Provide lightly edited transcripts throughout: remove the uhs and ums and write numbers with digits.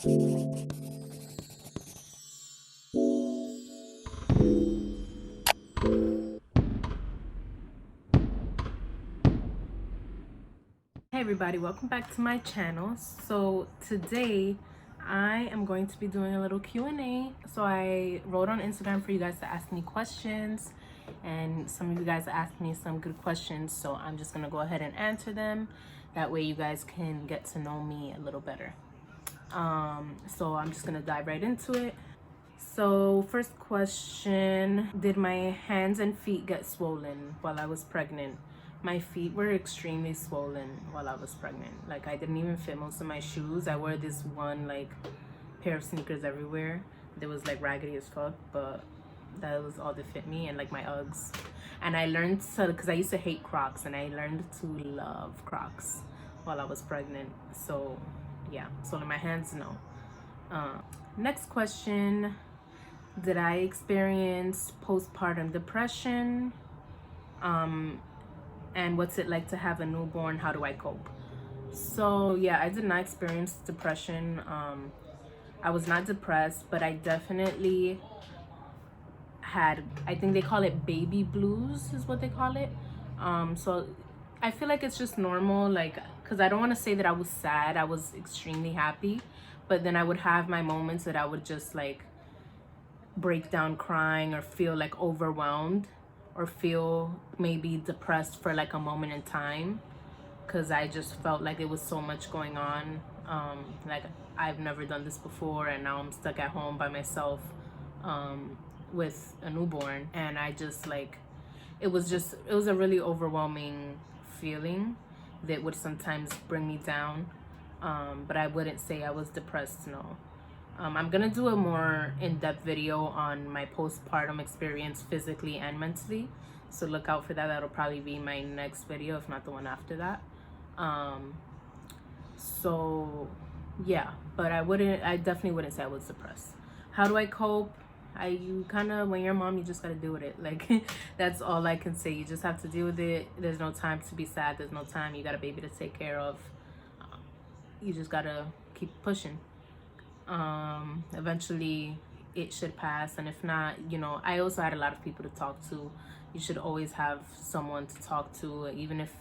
Hey everybody, welcome back to my channel. So today I am going to be doing a little Q&A. So I wrote on Instagram for you guys to ask me questions, and some of you guys asked me some good questions, so I'm just gonna go ahead and answer them. That way you guys can get to know me a little better. So I'm just gonna dive right into it. So first question, did my hands and feet get swollen while I was pregnant? My feet were extremely swollen while I was pregnant. Like, I didn't even fit most of my shoes. I wore this one like pair of sneakers everywhere. They was like raggedy as fuck, but that was all that fit me, and like my Uggs. And I learned to, because I used to hate Crocs, and I learned to love Crocs while I was pregnant. So yeah, so in my hands, no. Next question, did I experience postpartum depression? And what's it like to have a newborn? How do I cope? So yeah, I did not experience depression. I was not depressed, but I definitely had, I think they call it baby blues is what they call it. So I feel like it's just normal, like, because I don't want to say that I was sad. I was extremely happy, but then I would have my moments that I would just like break down crying or feel like overwhelmed or feel maybe depressed for like a moment in time, because I just felt like it was so much going on. Like, I've never done this before, and now I'm stuck at home by myself with a newborn, and I just like, it was a really overwhelming feeling that would sometimes bring me down. But I wouldn't say I was depressed, no. I'm gonna do a more in-depth video on my postpartum experience physically and mentally, so look out for that. That'll probably be my next video, if not the one after that. So yeah, but I definitely wouldn't say I was depressed. How do I cope? You kind of, when you're a mom, you just gotta deal with it. Like, that's all I can say. You just have to deal with it. There's no time to be sad. There's no time. You got a baby to take care of. You just gotta keep pushing. Eventually it should pass, and if not, you know, I also had a lot of people to talk to. You should always have someone to talk to, even if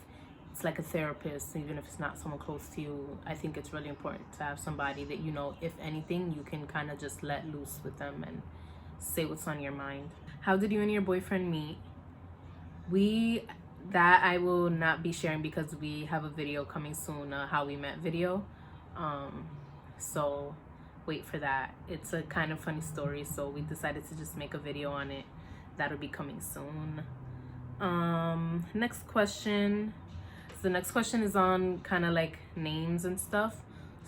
it's like a therapist, even if it's not someone close to you. I think it's really important to have somebody that, you know, if anything, you can kind of just let loose with them and say what's on your mind. How did you and your boyfriend meet? That I will not be sharing, because we have a video coming soon, how we met video. So wait for that. It's a kind of funny story, so we decided to just make a video on it. That'll be coming soon. Next question. So the next question is on kind of like names and stuff.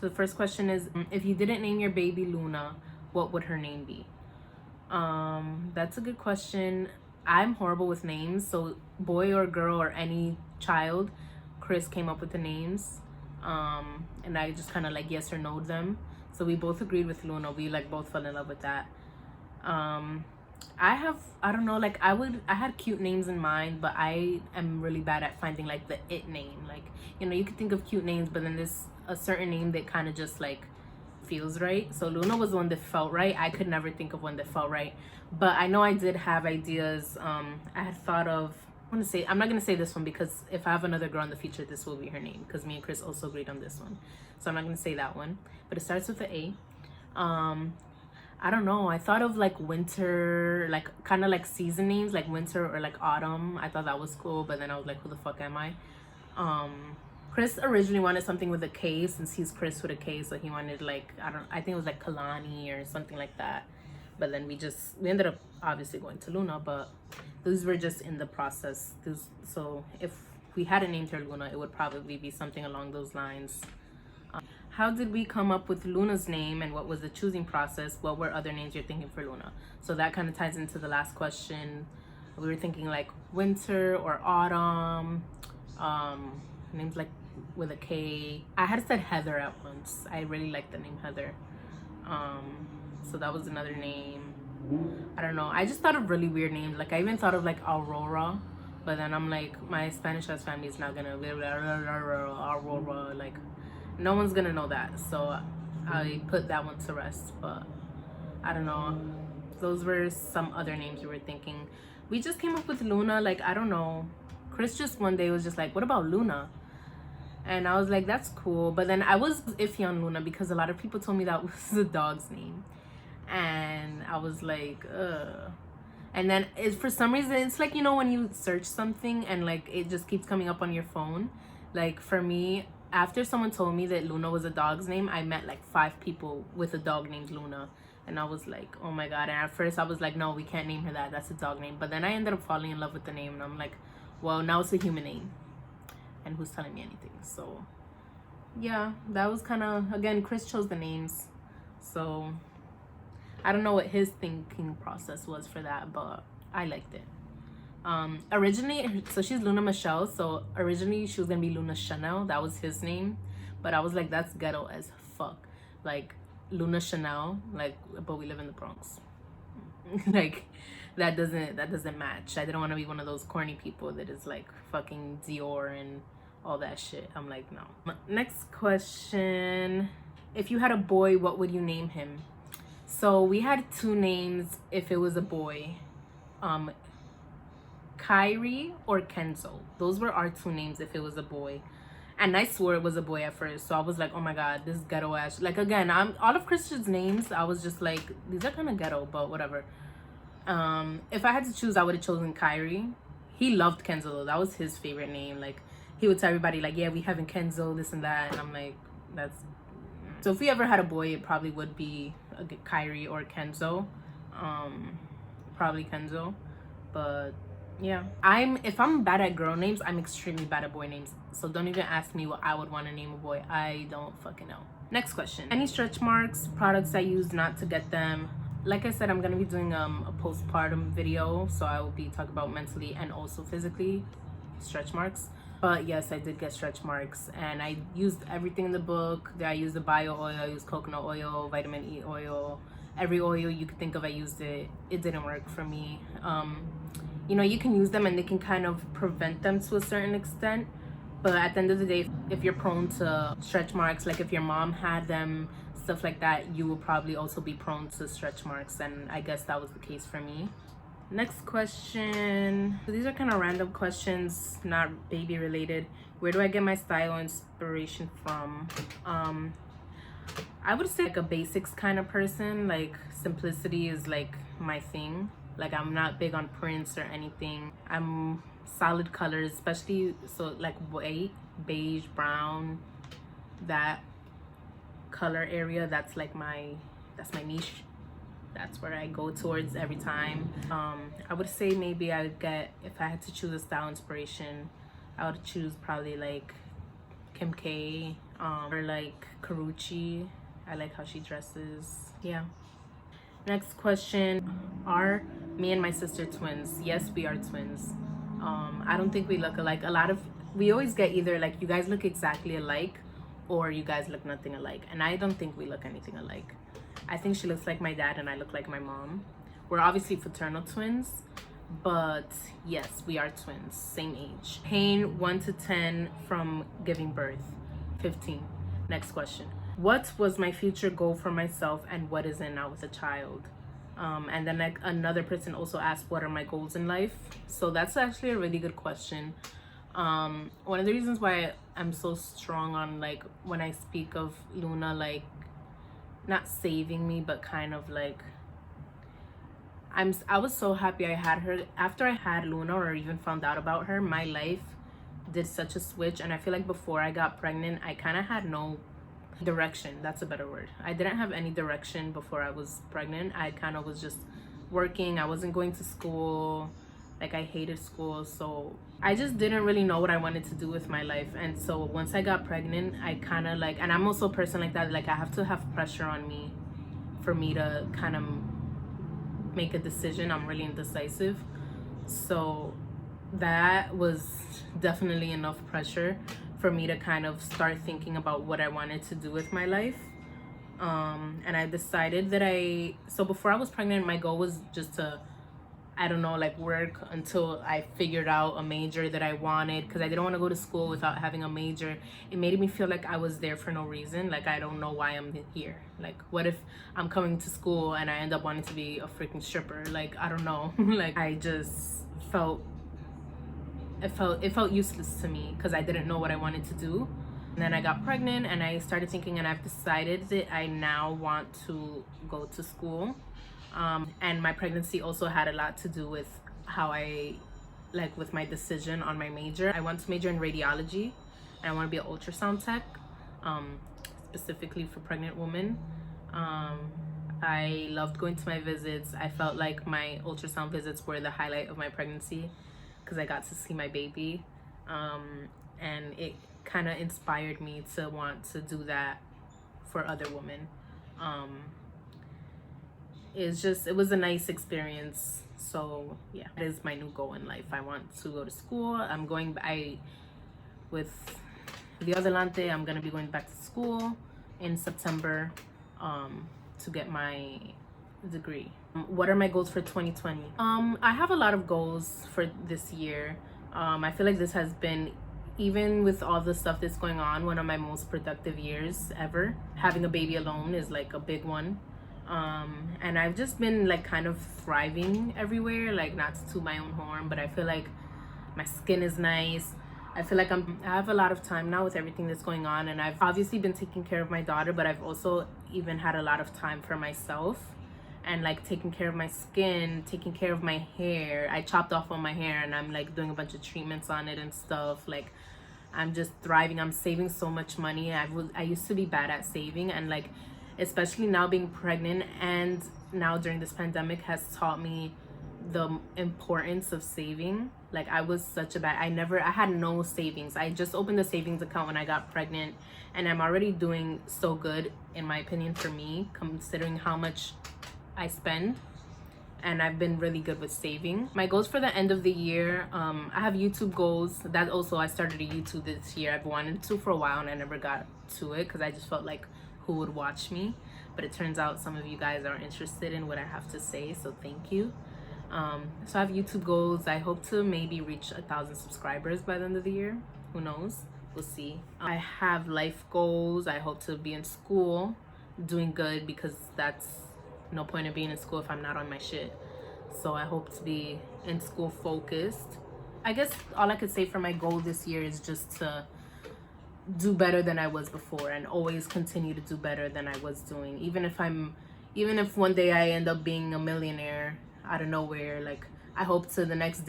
So the first question is, if you didn't name your baby Luna, what would her name be? That's a good question. I'm horrible with names, so boy or girl or any child, Chris came up with the names, and I just kind of like yes or no them. So we both agreed with Luna. We like both fell in love with that. I don't know, like I had cute names in mind, but I am really bad at finding like the it name. Like, you know, you could think of cute names, but then there's a certain name that kind of just like feels right. So Luna was the one that felt right. I could never think of one that felt right, but I know I did have ideas. I had thought of, I'm not gonna say this one, because if I have another girl in the future, this will be her name, because me and Chris also agreed on this one. So I'm not gonna say that one, but it starts with the A. I don't know, I thought of like winter, like kind of like season names, like winter or like autumn. I thought that was cool, but then I was like, who the fuck am I? Chris originally wanted something with a K, since he's Chris with a K, so he wanted like, I think it was like Kalani or something like that. But then we ended up obviously going to Luna, but those were just in the process. So if we hadn't named her Luna, it would probably be something along those lines. How did we come up with Luna's name, and what was the choosing process? What were other names you're thinking for Luna? So that kind of ties into the last question. We were thinking like winter or autumn, names like with a K. I had said Heather at once. I really like the name Heather. So that was another name. I don't know. I just thought of really weird names. Like, I even thought of like Aurora, but then I'm like, my Spanish ass family is not gonna Aurora. Like, no one's gonna know that. So I put that one to rest. But I don't know, those were some other names we were thinking. We just came up with Luna. Like, I don't know, Chris just one day was just like, what about Luna? And I was like, that's cool. But then I was iffy on Luna because a lot of people told me that was the dog's name, and I was like, ugh. And then for some reason, it's like, you know, when you search something and like it just keeps coming up on your phone. Like for me, after someone told me that Luna was a dog's name, I met like 5 people with a dog named Luna. And I was like, oh my God. And at first I was like, no, we can't name her that. That's a dog name. But then I ended up falling in love with the name. And I'm like, well, now it's a human name. And who's telling me anything? So yeah, that was kind of, again, Chris chose the names. So I don't know what his thinking process was for that, but I liked it. Originally, so she's Luna Michelle, so originally she was gonna be Luna Chanel. That was his name, but I was like, that's ghetto as fuck. Like Luna Chanel, like, but we live in the Bronx. Like that doesn't match. I didn't want to be one of those corny people that is like fucking Dior and all that shit. I'm like, no. Next question: if you had a boy, what would you name him? So we had 2 names if it was a boy, Kyrie or Kenzo. Those were our 2 names if it was a boy. And I swore it was a boy at first, so I was like, oh my God, this ghetto ass. Like, again, I'm all of Christian's names, I was just like, these are kind of ghetto, but whatever. If I had to choose, I would have chosen Kyrie. He loved Kenzo though. That was his favorite name. Like, he would tell everybody like, yeah, we having Kenzo, this and that, and I'm like, that's... So if we ever had a boy, it probably would be Kyrie or Kenzo. Probably Kenzo. But yeah, if I'm bad at girl names, I'm extremely bad at boy names. So don't even ask me what I would want to name a boy. I don't fucking know. Next question: any stretch marks, products I use not to get them? Like I said, I'm gonna be doing a postpartum video, so I will be talking about mentally and also physically stretch marks. But yes, I did get stretch marks, and I used everything in the book. I used the bio oil, I used coconut oil, vitamin E oil, every oil you could think of, I used it. It didn't work for me. You know, you can use them and they can kind of prevent them to a certain extent, but at the end of the day, if you're prone to stretch marks, like if your mom had them, stuff like that, you will probably also be prone to stretch marks, and I guess that was the case for me. Next question. So these are kind of random questions, not baby related. Where do I get my style inspiration from? I would say like a basics kind of person. Like simplicity is like my thing. Like I'm not big on prints or anything. I'm solid colors, especially so like white, beige, brown, that color area. That's like that's my niche. That's where I go towards every time. I would say maybe I would get, if I had to choose a style inspiration, I would choose probably like Kim K, or like Karuchi. I like how she dresses. Yeah. Next question: are me and my sister twins? Yes, we are twins. I don't think we look alike. We always get either like, you guys look exactly alike, or you guys look nothing alike, and I don't think we look anything alike. I think she looks like my dad and I look like my mom. We're obviously fraternal twins, but yes, we are twins, same age. Pain 1 to 10 from giving birth. 15. Next question: what was my future goal for myself and what is it now as a child? And then like another person also asked, what are my goals in life? So that's actually a really good question. One of the reasons why I'm so strong on like when I speak of Luna, like not saving me, but kind of like I was so happy I had her. After I had Luna, or even found out about her, my life did such a switch. And I feel like before I got pregnant, I kind of had no direction. That's a better word. I didn't have any direction before I was pregnant. I kind of was just working. I wasn't going to school. Like I hated school, so I just didn't really know what I wanted to do with my life. And so once I got pregnant, I kind of like, and I'm also a person like that, like I have to have pressure on me for me to kind of make a decision. I'm really indecisive, so that was definitely enough pressure for me to kind of start thinking about what I wanted to do with my life. And I decided that so before I was pregnant, my goal was just to I don't know, like work until I figured out a major that I wanted, because I didn't want to go to school without having a major. It made me feel like I was there for no reason. Like, I don't know why I'm here. Like, what if I'm coming to school and I end up wanting to be a freaking stripper? Like, I don't know. Like, I just felt it felt useless to me because I didn't know what I wanted to do. And then I got pregnant and I started thinking, and I've decided that I now want to go to school. And my pregnancy also had a lot to do with how with my decision on my major. I want to major in radiology and I want to be an ultrasound tech, specifically for pregnant women. I loved going to my visits. I felt like my ultrasound visits were the highlight of my pregnancy because I got to see my baby. And it kind of inspired me to want to do that for other women. It was a nice experience. So yeah, that is my new goal in life. I want to go to school. With Dios Delante, I'm gonna be going back to school in September to get my degree. What are my goals for 2020? I have a lot of goals for this year. I feel like this has been, even with all the stuff that's going on, one of my most productive years ever. Having a baby alone is like a big one. And I've just been like kind of thriving everywhere, like not to toot my own horn, but I feel like my skin is nice. I feel like I have a lot of time now with everything that's going on, and I've obviously been taking care of my daughter, but I've also even had a lot of time for myself and like taking care of my skin, taking care of my hair. I chopped off all my hair and I'm like doing a bunch of treatments on it and stuff. Like, I'm just thriving. I'm saving so much money. I used to be bad at saving, and like, especially now being pregnant and now during this pandemic has taught me the importance of saving. Like, I was such a bad, I had no savings. I just opened a savings account when I got pregnant, and I'm already doing so good, in my opinion, for me, considering how much I spend. And I've been really good with saving. My goals for the end of the year, I have YouTube goals. That also, I started a YouTube this year. I've wanted to for a while and I never got to it because I just felt like, who would watch me? But it turns out some of you guys are interested in what I have to say, so thank you. So I have YouTube goals. I hope to maybe reach 1,000 subscribers by the end of the year. Who knows? We'll see. I have life goals. I hope to be in school doing good, because that's no point in being in school if I'm not on my shit. So I hope to be in school focused. I guess all I could say for my goal this year is just to do better than I was before, and always continue to do better than I was doing. Even if one day I end up being a millionaire out of nowhere, like, I hope to the next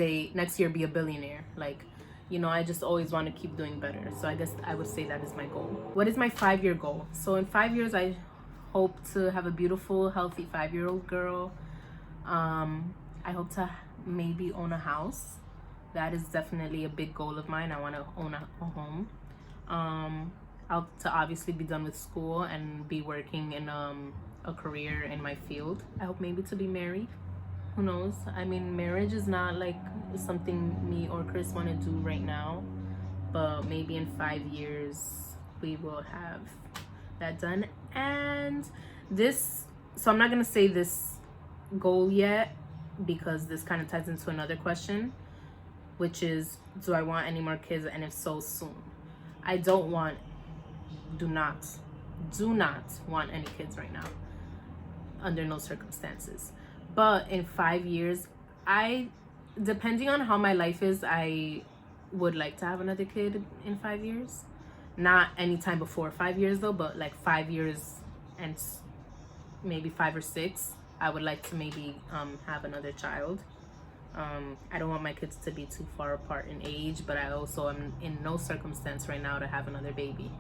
year be a billionaire. Like, you know, I just always want to keep doing better. So I guess I would say that is my goal. What is my 5-year goal? So in 5 years, I hope to have a beautiful, healthy 5-year-old girl. I hope to maybe own a house. That is definitely a big goal of mine. I want to own a home. To obviously be done with school and be working in a career in my field. I hope maybe to be married. Who knows? I mean, marriage is not like something me or Chris want to do right now, but maybe in 5 years we will have that done. And so I'm not gonna say this goal yet, because this kind of ties into another question, which is, do I want any more kids, and if so, soon? I do not want any kids right now, under no circumstances. But in 5 years, depending on how my life is, I would like to have another kid in 5 years. Not anytime before 5 years though, but like 5 years and maybe 5 or 6, I would like to maybe have another child. I don't want my kids to be too far apart in age, but I also am in no circumstance right now to have another baby.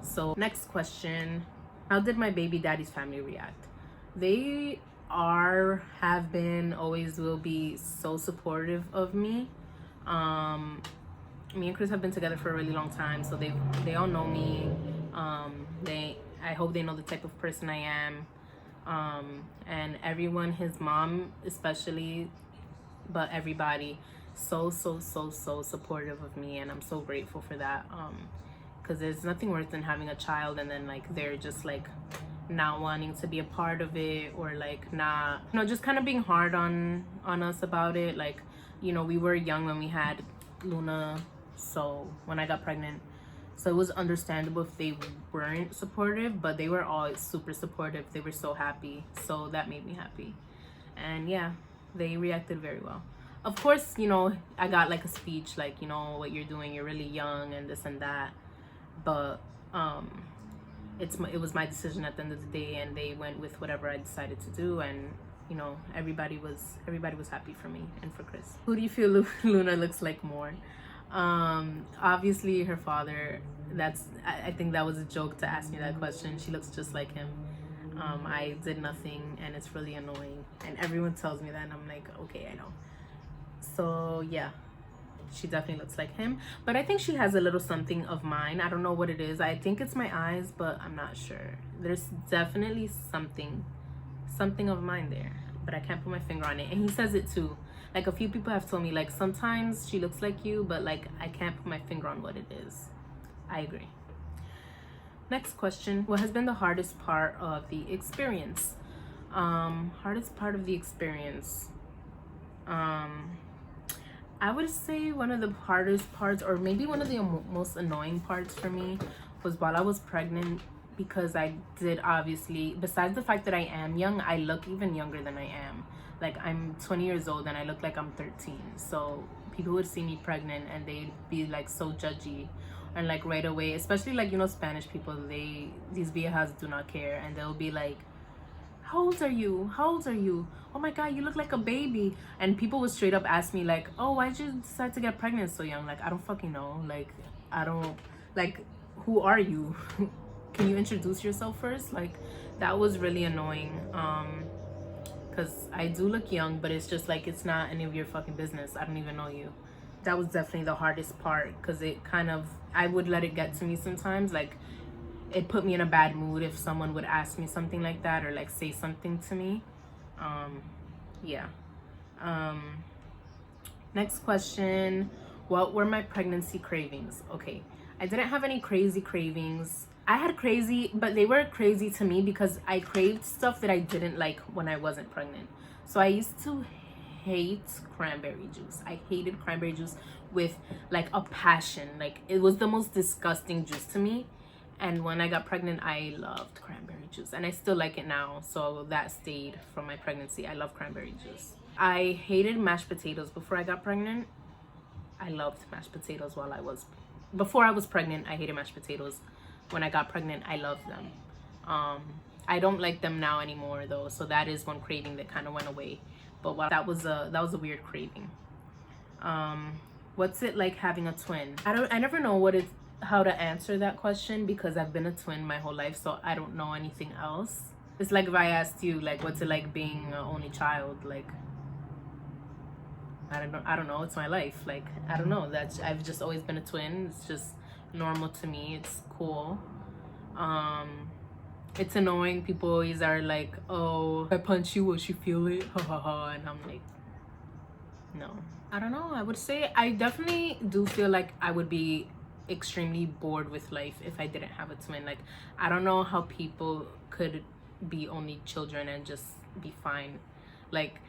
So next question, how did my baby daddy's family react? They have been, always will be so supportive of me. Me and Chris have been together for a really long time, so they all know me. I hope they know the type of person I am. And everyone, his mom especially, but everybody, so supportive of me, and I'm so grateful for that. Because there's nothing worse than having a child and then like they're just like not wanting to be a part of it, or like not, just kind of being hard on us about it. Like, we were young when we had Luna, so when I got pregnant, so it was understandable if they weren't supportive, but they were all super supportive. They were so happy, so that made me happy. And yeah, they reacted very well. Of course, I got like a speech like, what you're doing, you're really young and this and that, but it was my decision at the end of the day, and they went with whatever I decided to do. And everybody was happy for me and for Chris. Who do you feel Luna looks like more? Obviously her father. I think that was a joke to ask me that question. She looks just like him. I did nothing, and it's really annoying, and everyone tells me that, and I'm like, okay, I know. So yeah, she definitely looks like him, but I think she has a little something of mine. I don't know what it is. I think it's my eyes, but I'm not sure. There's definitely something of mine there, but I can't put my finger on it. And he says it too. Like, a few people have told me, like, sometimes she looks like you, but like I can't put my finger on what it is. I agree. Next question. What has been the hardest part of the experience? Hardest part of the experience. I would say one of the hardest parts, or maybe one of the most annoying parts for me, was while I was pregnant, because I did, obviously, besides the fact that I am young, I look even younger than I am. Like, I'm 20 years old and I look like I'm 13. So people would see me pregnant and they'd be like so judgy, and like right away, especially like, Spanish people, these viejas do not care, and they'll be like, how old are you? Oh my god, you look like a baby. And people would straight up ask me like, oh, why'd you decide to get pregnant so young? Like, I don't fucking know. Like, I don't, like, who are you? Can you introduce yourself first? Like, that was really annoying. Because I do look young, but it's just like, it's not any of your fucking business. I don't even know you. That was definitely the hardest part, because it kind of, I would let it get to me sometimes. Like, it put me in a bad mood if someone would ask me something like that, or like say something to me. Yeah. Next question. What were my pregnancy cravings? Okay, I didn't have any crazy cravings. I had crazy, but they were crazy to me because I craved stuff that I didn't like when I wasn't pregnant. So I used to hate cranberry juice. I hated cranberry juice with like a passion. Like, it was the most disgusting juice to me. And when I got pregnant, I loved cranberry juice, and I still like it now. So that stayed from my pregnancy. I love cranberry juice. I hated mashed potatoes before I got pregnant. I loved mashed potatoes before I was pregnant. I hated mashed potatoes. When I got pregnant, I loved them. I don't like them now anymore though. So that is one craving that kind of went away. But that was a weird craving. What's it like having a twin? I never know how to answer that question, because I've been a twin my whole life, so I don't know anything else. It's like if I asked you, like, what's it like being an only child? Like, I don't know. It's my life. Like, I don't know. I've just always been a twin. It's just normal to me. It's cool. It's annoying. People always are like, oh, if I punch you, will she feel it? Ha ha ha. And I'm like, no. I don't know. I would say I definitely do feel like I would be extremely bored with life if I didn't have a twin. Like, I don't know how people could be only children and just be fine. Like,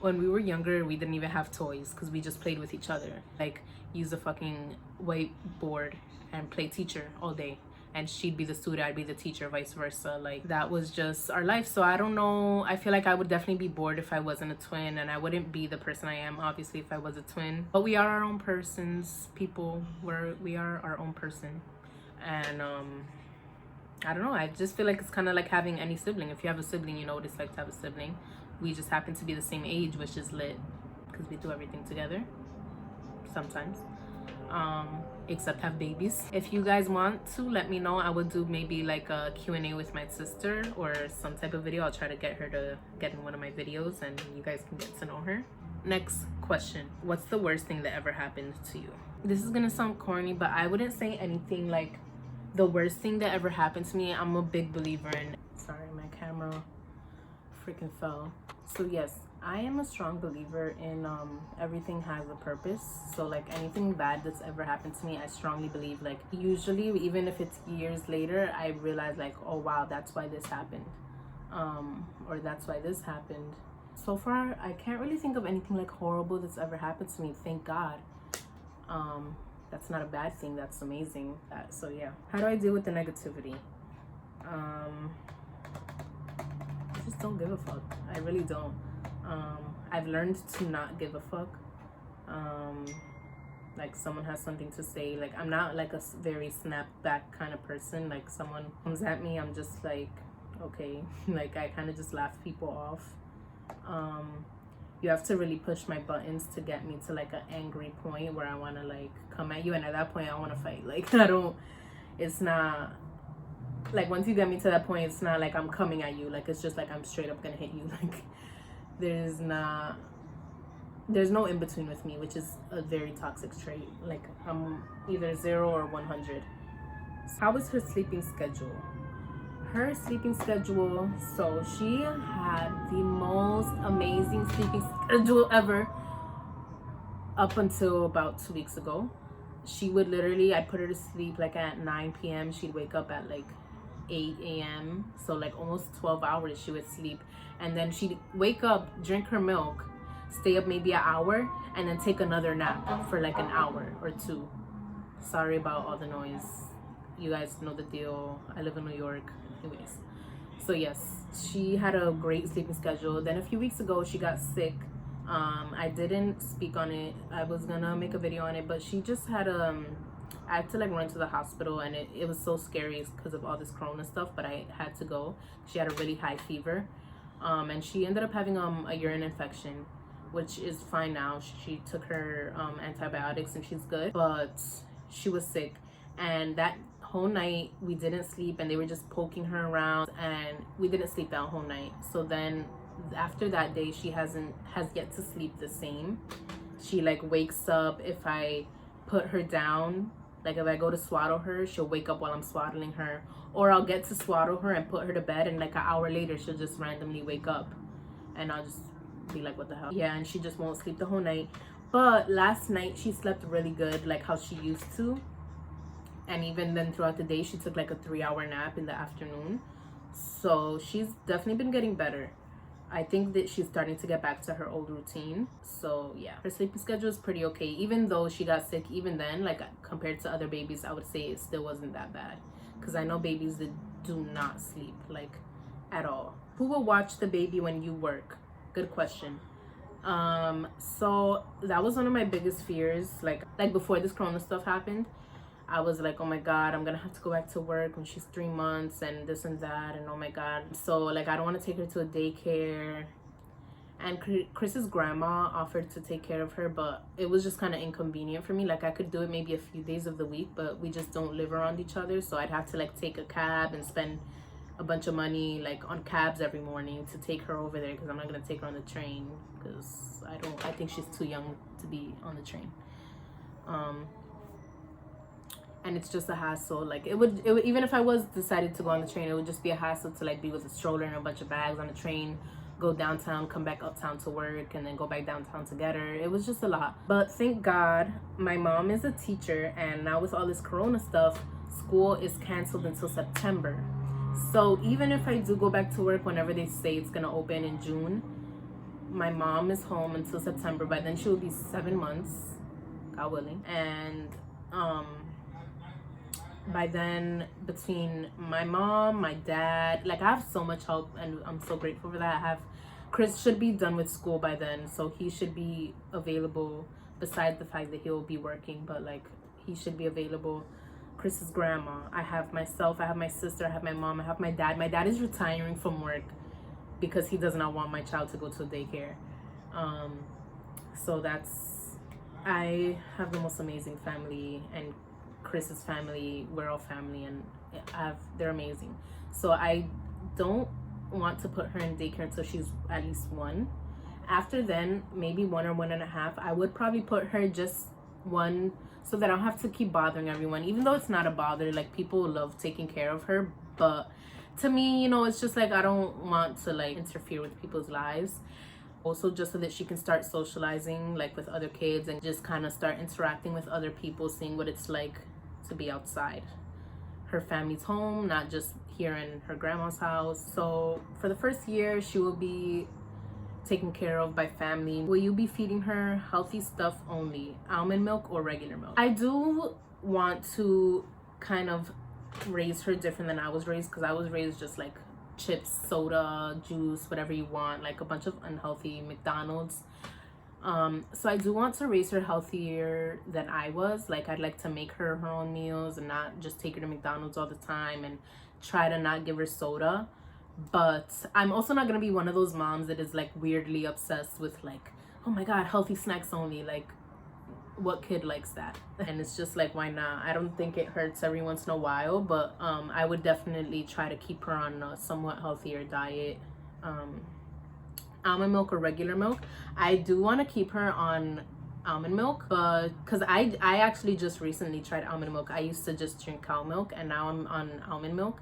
when we were younger, we didn't even have toys because we just played with each other. Like, use a fucking whiteboard and play teacher all day, and she'd be the student, I'd be the teacher, vice versa. Like, that was just our life. So I don't know. I feel like I would definitely be bored if I wasn't a twin, and I wouldn't be the person I am, obviously, if I was a twin. But we are our own persons, people. We are our own person. And I don't know. I just feel like it's kind of like having any sibling. If you have a sibling, you know what it's like to have a sibling. We just happen to be the same age, which is lit, because we do everything together sometimes. Except have babies. If you guys want to, let me know. I would do maybe like a Q&A with my sister or some type of video. I'll try to get her to get in one of my videos and you guys can get to know her. Next question. What's the worst thing that ever happened to you? This is gonna sound corny, but I wouldn't say anything like the worst thing that ever happened to me. I'm a big believer in, sorry, my camera freaking fell. So yes, I am a strong believer in everything has a purpose. So like anything bad that's ever happened to me, I strongly believe, like usually even if it's years later, I realize like, oh wow, that's why this happened, or that's why this happened. So far I can't really think of anything like horrible that's ever happened to me, thank God. That's not a bad thing, that's amazing. So yeah, how do I deal with the negativity? I just don't give a fuck. I really don't. I've learned to not give a fuck. Like someone has something to say, like I'm not like a very snap back kind of person. Like someone comes at me, I'm just like, okay. Like I kind of just laugh people off. You have to really push my buttons to get me to like an angry point where I want to like come at you, and at that point I want to fight. Like I don't, it's not like, once you get me to that point, it's not like I'm coming at you, like it's just like I'm straight up gonna hit you. Like there's no in between with me, which is a very toxic trait. Like I'm either 0 or 100. How was her sleeping schedule? Her sleeping schedule, so she had the most amazing sleeping schedule ever up until about 2 weeks ago. She would literally, I'd put her to sleep like at 9 p.m. She'd wake up at like 8 a.m. So like almost 12 hours she would sleep, and then she'd wake up, drink her milk, stay up maybe an hour, and then take another nap for like an hour or two. Sorry about all the noise, you guys know the deal. I live in New York. Anyways, so yes, she had a great sleeping schedule. Then a few weeks ago she got sick. I didn't speak on it. I was gonna make a video on it, but she just had I had to like run to the hospital, and it was so scary because of all this corona stuff, but I had to go. She had a really high fever, and she ended up having a urine infection, which is fine now. She took her antibiotics and she's good, but she was sick, and that whole night we didn't sleep, and they were just poking her around, and we didn't sleep that whole night. So then after that day she has yet to sleep the same. She like wakes up if I put her down. Like if I go to swaddle her, she'll wake up while I'm swaddling her, or I'll get to swaddle her and put her to bed, and like an hour later she'll just randomly wake up, and I'll just be like, what the hell? Yeah, and she just won't sleep the whole night. But last night she slept really good, like how she used to. And even then throughout the day she took like a 3-hour nap in the afternoon. So she's definitely been getting better. I think that she's starting to get back to her old routine. So yeah, her sleeping schedule is pretty okay. Even though she got sick, even then, like compared to other babies, I would say it still wasn't that bad. Because I know babies that do not sleep, like at all. Who will watch the baby when you work? Good question. So that was one of my biggest fears. Like before this corona stuff happened, I was like, oh my God, I'm gonna have to go back to work when she's 3 months and this and that, and oh my God. So like I don't want to take her to a daycare, and Chris's grandma offered to take care of her, but it was just kind of inconvenient for me. Like I could do it maybe a few days of the week, but we just don't live around each other, so I'd have to like take a cab and spend a bunch of money like on cabs every morning to take her over there, because I'm not gonna take her on the train, because I think she's too young to be on the train. And it's just a hassle. Like it would even if I was decided to go on the train, it would just be a hassle to like be with a stroller and a bunch of bags on the train, go downtown, come back uptown to work, and then go back downtown to get her. It was just a lot. But thank God my mom is a teacher, and now with all this corona stuff, school is canceled until September. So even if I do go back to work whenever they say it's gonna open in June, my mom is home until September. By then she will be 7 months, God willing. And by then, between my mom, my dad, like I have so much help, and I'm so grateful for that. Chris should be done with school by then, so he should be available, besides the fact that he'll be working, but like he should be available. Chris's grandma, I have myself, I have my sister, I have my mom, I have my dad. My dad is retiring from work because he does not want my child to go to daycare. So I have the most amazing family, and Chris's family, we're all family, and they're amazing. So I don't want to put her in daycare until she's at least 1. After then, maybe 1 or 1.5, I would probably put her just 1, so that I don't have to keep bothering everyone, even though it's not a bother. Like people love taking care of her, but to me, you know, it's just like I don't want to like interfere with people's lives. Also just so that she can start socializing like with other kids and just kind of start interacting with other people, seeing what it's like to be outside her family's home, not just here in her grandma's house. So for the first year, she will be taken care of by family. Will you be feeding her healthy stuff only, almond milk or regular milk? I do want to kind of raise her different than I was raised, because I was raised just like chips, soda, juice, whatever you want, like a bunch of unhealthy McDonald's. So I do want to raise her healthier than I was. Like, I'd like to make her her own meals and not just take her to McDonald's all the time, and try to not give her soda. But I'm also not gonna be one of those moms that is like weirdly obsessed with like, oh my god, healthy snacks only. Like, what kid likes that? And it's just like, why not? I don't think it hurts every once in a while, but I would definitely try to keep her on a somewhat healthier diet. Almond milk or regular milk? I do want to keep her on almond milk, but because I actually just recently tried almond milk. I used to just drink cow milk, and now I'm on almond milk,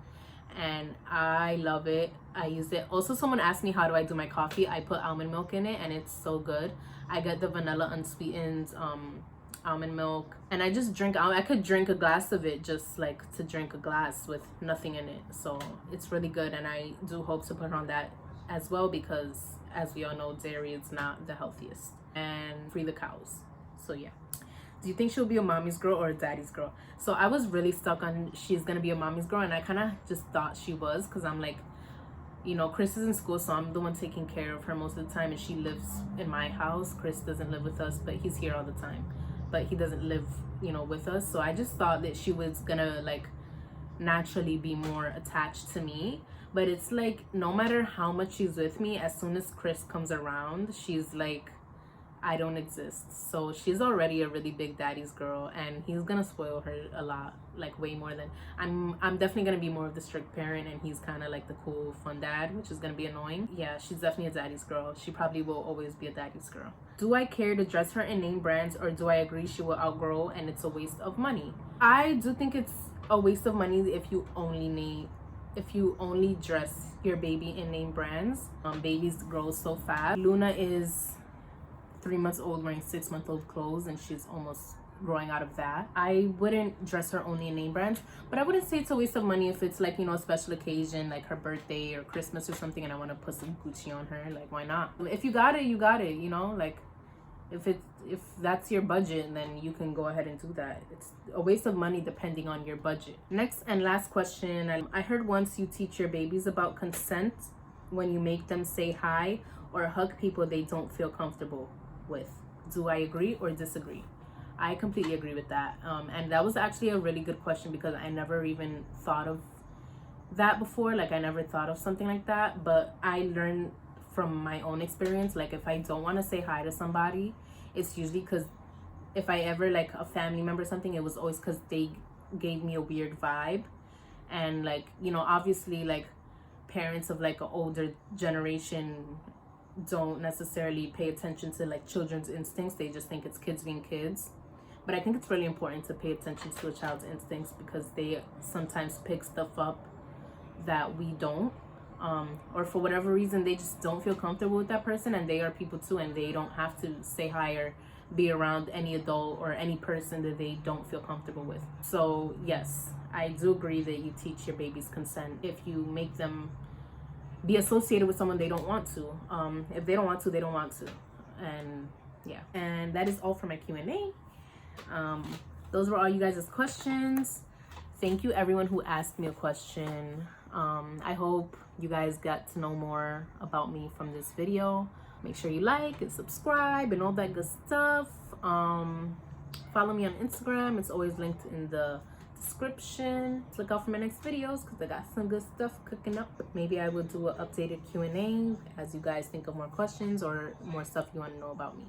and I love it. I use it. Also, someone asked me how do I do my coffee. I put almond milk in it, and it's so good. I get the vanilla unsweetened almond milk, and I just drink. I could drink a glass of it, just like to drink a glass with nothing in it. So it's really good, and I do hope to put her on that as well, because as we all know, dairy is not the healthiest, and free the cows. So yeah. Do you think she'll be a mommy's girl or a daddy's girl? So I was really stuck on she's gonna be a mommy's girl, and I kind of just thought she was, because I'm like, you know, Chris is in school, so I'm the one taking care of her most of the time, and she lives in my house. Chris doesn't live with us, but he's here all the time, but he doesn't live, you know, with us. So I just thought that she was gonna like naturally be more attached to me. But it's like, no matter how much she's with me, as soon as Chris comes around, she's like, I don't exist. So she's already a really big daddy's girl, and he's gonna spoil her a lot, like way more than I'm definitely gonna be more of the strict parent, and he's kind of like the cool fun dad, which is gonna be annoying. Yeah, she's definitely a daddy's girl. She probably will always be a daddy's girl. Do I care to dress her in name brands, or do I agree she will outgrow and it's a waste of money? I do think it's a waste of money if you only dress your baby in name brands. Babies grow so fast. Luna is 3 months old wearing 6-month-old clothes, and she's almost growing out of that. I wouldn't dress her only in name brands, but I wouldn't say it's a waste of money if it's like, you know, a special occasion like her birthday or Christmas or something, and I want to put some Gucci on her. Like, why not? If you got it, you got it, you know? Like, if that's your budget, then you can go ahead and do that. It's a waste of money depending on your budget. Next and last question. I heard once you teach your babies about consent when you make them say hi or hug people they don't feel comfortable with. Do I agree or disagree? I completely agree with that. And that was actually a really good question, because I never even thought of that before. Like, I never thought of something like that, but I learned from my own experience, like, if I don't want to say hi to somebody, it's usually because if I ever, like, a family member or something, it was always because they gave me a weird vibe. And like, you know, obviously, like, parents of like an older generation don't necessarily pay attention to like children's instincts. They just think it's kids being kids. But I think it's really important to pay attention to a child's instincts, because they sometimes pick stuff up that we don't. Or for whatever reason, they just don't feel comfortable with that person, and they are people too, and they don't have to say hi or be around any adult or any person that they don't feel comfortable with. So yes, I do agree that you teach your babies consent if you make them be associated with someone they don't want to. If they don't want to, they don't want to. And yeah, and that is all for my Q&A. Those were all you guys' questions. Thank you everyone who asked me a question. I hope you guys got to know more about me from this video. Make sure you like and subscribe and all that good stuff. Follow me on Instagram. It's always linked in the description. Look out for my next videos, because I got some good stuff cooking up. Maybe I will do an updated Q&A as you guys think of more questions or more stuff you want to know about me.